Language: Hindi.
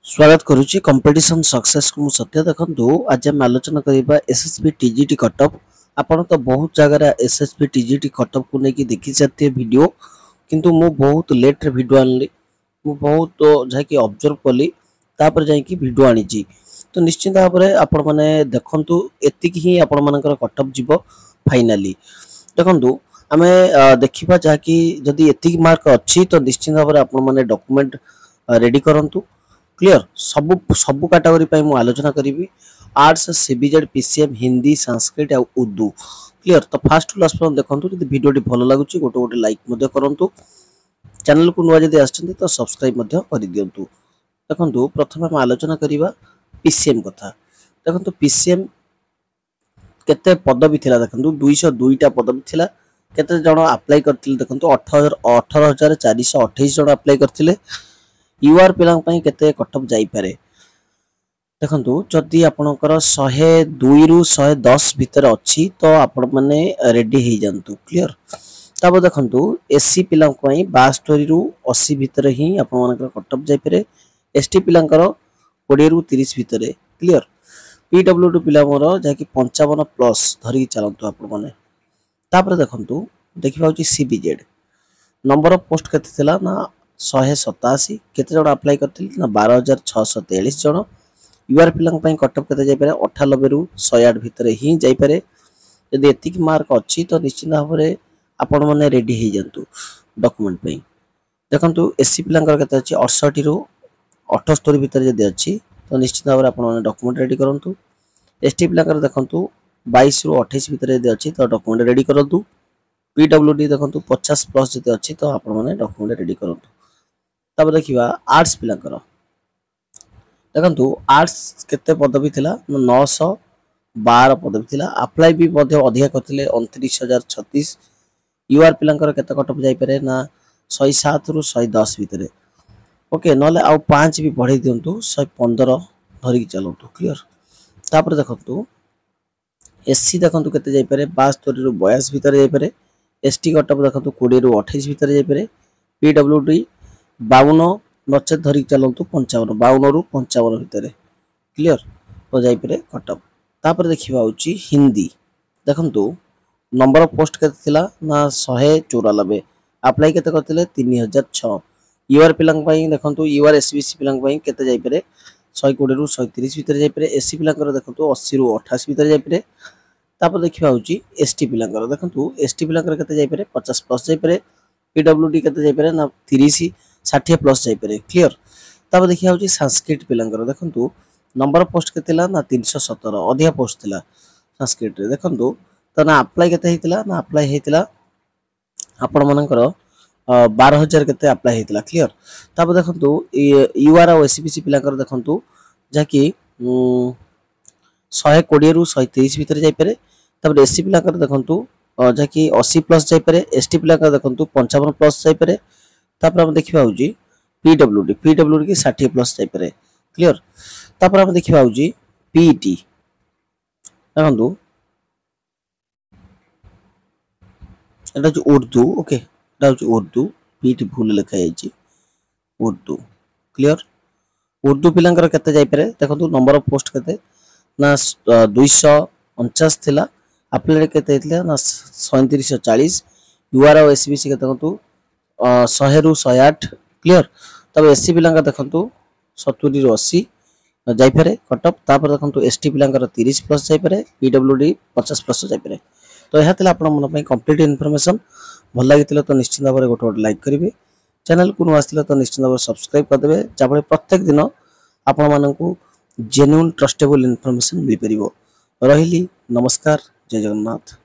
स्वागत करुच्ची कंपटीशन सक्सेस को सत्य देखु आज आम आलोचना करवा एसएसबी टीजीटी कटअप आपण तो बहुत जगह एसएसबी टीजीटी कटअप को लेकिन देखी सारे वीडियो किंतु मु बहुत लेट रे वीडियो आनली मु बहुत जाकि ऑब्जर्व कली तापर जाकि वीडियो आनी तो निश्चित भाव में आपण मैंने देखु एतिक ही आपण मानकर कटअप जीव फाइनाली देखु आम देखा जहाँकि जदि एतिक मार्क अच्छी तो निश्चित भाव में आपण मैंने डॉक्यूमेंट रेडी करंतु क्लियर सबु सबु कैटेगरी मु आलोचना करी arts CBZ PCM Hindi Sanskrit और उर्दू क्लियर तो फास्ट क्लास पर देखंतु जदि वीडियो भल लागुची गोटे गोटे लाइक मध्य करंतु चैनल को नुआ जदि आछंती तो सब्सक्राइब मध्य कर दियंतु देखंतु प्रथम हम आलोचना करिवा पीसीएम कथा देखंतु पीसीएम केते पदवी थिला देखंतु 202 टा पदवी थिला केते जण अप्लाई करथिले देखंतु 18428 जण अप्लाई करथिले यूआर पिलांग पई केते कटअप जाई पारे देखंतु जदि आपनकर 102 रु 110 भीतर अछि तो आपण माने रेडी हे जानतु क्लियर तब देखंतु एससी पिलांग पई 72 रु 80 भीतर ही आपण मानकर कटअप जाई पारे एसटी पिलांकर 20 रु 30 भीतर क्लियर पीडब्ल्यूडी पिला मोर जाकि 55 प्लस धरि चलंतु आपण माने तापर देखंतु देखिबा होची सीबीजेड नंबर ऑफ पोस्ट केते थिला ना 187 केते जण अप्लाई करथिल ना 12643 जण यूआर पिलांग पई कटअप केते जाई पारे 98 रु 108 भीतर ही जाई पारे यदि एतिक मार्क अछि तो निश्चित भाव रे आपण माने रेडी हे जंतु डॉक्यूमेंट पई देखंतु एससी पिलांगर केते अछि 68 रु 78 भीतर जदि अछि तो निश्चित भाव रे आपण माने डॉक्यूमेंट रेडी करंतु एसटी पिलांगर देखंतु 22 रु 28 भीतर जदि अछि तो डॉक्यूमेंट रेडी करंतु पीडब्ल्यूडी देखंतु 50 प्लस जदि अछि तो आपण माने डॉक्यूमेंट रेडी करंतु तब देखिबा आर्ट्स पिलांकर देखंतु आर्ट्स केते पदवी थिला 912 पदवी थिला अप्लाई भी मध्ये अधिक करथिले 29036 यूआर पिलांकर केते कटअप जाई पारे ना 107 रु 110 भीतर ओके नले आ 5 भी बढ़ाई दियंतु 115 धरि चलंतु क्लियर तापर देखंतु एससी देखंतु केते जाई पारे 72 रु 82 भीतर जाई पारे एसटी कटअप देखंतु 20 रु 28 भीतर जाई पारे पीडब्ल्यूडी 52 नचेत धरिक चलंतु 55 52 रु 55 भीतर क्लियर तो जाई पारे कटअप तापर देखिबा होची हिंदी देखंतु नंबर ऑफ पोस्ट केते थिला ना 194 अप्लाई केते करथिले 3006 यूआर पिलांग पई देखंतु यूआर एसबीसी पिलांग पई केते जाई पारे 120 रु 130 भीतर जाई पारे एससी पिलांकर देखंतु 80 रु 88 भीतर जाई पारे तापर देखिबा होची एसटी पिलांकर देखंतु एसटी पिलांकर केते जाई पारे 50 प्लस जाई पारे पीडब्ल्यूडी केते जाई पारे ना 30 60 प्लस जाई पारे क्लियर तब देखिया होची संस्कृत पिलांकर देखंतु नंबर ऑफ पोस्ट केतेला ना 317 अधिया पोस्ट थिला संस्कृत रे देखंतु त ना अप्लाई केते हेतिला ना अप्लाई हेतिला आपण मानकर 12000 केते अप्लाई हेतिला क्लियर तब देखंतु यूआर और एसबीसी पिलांकर देखंतु जाकी 120 रु 130 भीतर जाई पारे तब एससी पिलांकर देखंतु जाकी 80 प्लस जाई पारे एसटी पिलांकर देखंतु 55 प्लस जाई पारे तापर हम देखिबा होजी पीडब्ल्यूडी की 60 प्लस जाई पारे क्लियर तापर हम देखिबा होजी पीईटी देखंतु एटा जो उर्दू ओके एटा जो उर्दू पीईटी भूल लिखा जायछि उर्दू क्लियर उर्दू पिलांकर केते जाई पारे देखंतु नंबर ऑफ पोस्ट केते ना 249 थिला अप्लाई केते हेतिला ना 3740 यूआर और एसबीसी केते देखंतु 100 रु 108 क्लियर तब एससी पिलांका देखंतु 70 रु 80 जाई पारे कटअप तापर देखंतु एसटी पिलांकर 30 प्लस जाई पारे पीडब्ल्यूडी 50 प्लस जाई पारे तो यह थिला आपण मन पई कंप्लीट इन्फॉर्मेशन भल लागितिला तो निश्चित भाव गोटे गोटे लाइक करिवे चैनल को आसथिला तो निश्चित भाव सब्सक्राइब कर देबे जाबळे प्रत्येक दिन आपण माननकु जेन्युइन ट्रस्टेबल इन्फॉर्मेशन मिल परिबो रहिली नमस्कार जय जगन्नाथ।